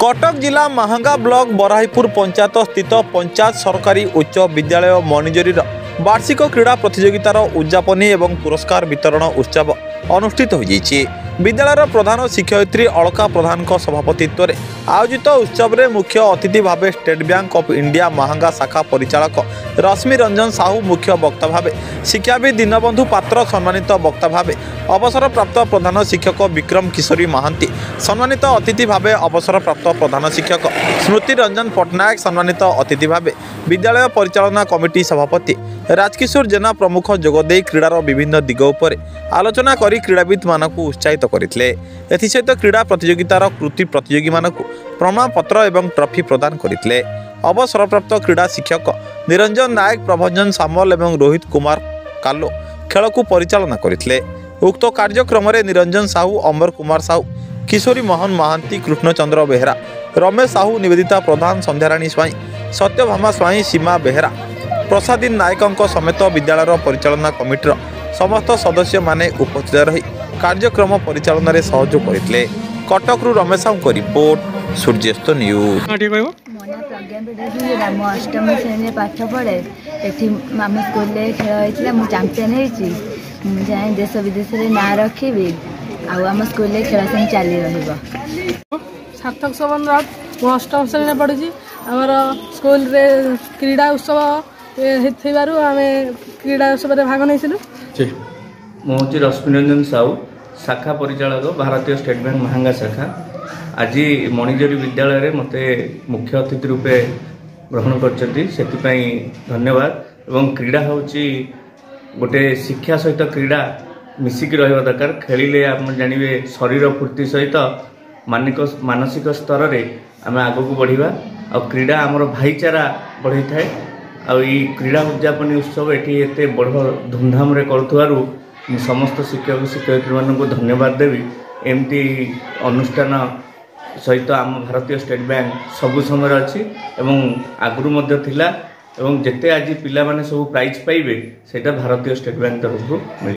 कटक जिला महांगा ब्लॉक बराहीपुर पंचायत स्थित पंचायत सरकारी उच्च विद्यालय मणिजोरी वार्षिक क्रीड़ा प्रतियोगितार उद्यापनी और पुरस्कार वितरण उत्सव अनुष्ठित हो विद्यालय प्रधान शिक्षयित्री अलका प्रधान सभापतित्व में आयोजित उत्सव में मुख्य अतिथि भाव state bank of India Mahanga शाखा परिचालक रश्मि रंजन साहू मुख्य वक्ता भाव शिक्षाविद दीनबंधु पात्र सम्मानित वक्ता भाव अवसर प्राप्त प्रधान शिक्षक विक्रम किशोरी महांती सम्मानित अतिथि भाव अवसर प्राप्त प्रधान शिक्षक स्मृति रंजन पट्टनायक सम्मानित अतिथि भाव विद्यालय परिचालना कमिटी सभापति राजकिशोर जेना प्रमुख जोगदे क्रीडार विभिन्न दिग उपर आलोचना करी क्रीड़ाविद मानक उत्साहित करथिले। एथिसहित क्रीड़ा प्रतियोगितार कृति प्रतियोगी मानक प्रमाणपत्र एवं ट्रॉफी प्रदान करथिले। अवसरप्राप्त क्रीड़ा शिक्षक निरंजन नायक प्रभंजन सामल एवं रोहित कुमार कालो खेल को परिचालना करथिले। उक्त कार्यक्रम में निरंजन साहू अमर कुमार साहू किशोरी मोहन महांती कृष्णचंद्र बेहरा रमेश साहू निवेदिता प्रधान संध्याराणी स्वाई सत्यभामा स्वाई सीमा बेहरा प्रसादी नायकों समेत विद्यालय परिचालना कमिटीर समस्त सदस्य माने उपस्थित रही कार्यक्रम परिचालन में सहयोग करते। कटकरू रमेश साहू रिपोर्ट सूर्यास्त न्यूज। मो अष्टम श्रेणी पाठ पढ़े ये आम स्कूल खेल होता मुझे चैंपियन जाए देश विदेश में ना रखी आम स्कूल खेल से चली रहा। सार्थक शोभन राउत मो अष्टम श्रेणी पढ़ी आमर स्कूल रे क्रीड़ा उत्सव आम क्रीड़ा उत्सव भाग नहीं। मुझे रश्मि रंजन साहू शाखा परिचालक भारतीय स्टेट बैंक महांगा शाखा आज मणिजोरी विद्यालय रे मते मुख्य अतिथि रूपे ग्रहण कर धन्यवाद। एवं क्रीड़ा होची गोटे शिक्षा सहित क्रीड़ा मिसिक रहिबा दरकार। खेलिले आप जानिबे शरीर फूर्ति सहित मानसिक स्तर रे आम आगक बढ़िबा और क्रीड़ा आमर भाईचारा बढ़ी थाए। क्रीड़ा उद्यापनी उत्सव ये बड़ धूमधाम रे करुथुवारु समस्त शिक्षक शिक्षयित्री मानक धन्यवाद देवी। एमती अनुष्ठान सहित आम भारतीय स्टेट बैंक सबु समय अच्छी एवं आगुरी मध्य थिला एवं जेते आज पिला माने सब प्राइज पाइबे सेटा भारतीय स्टेट बैंक तरफ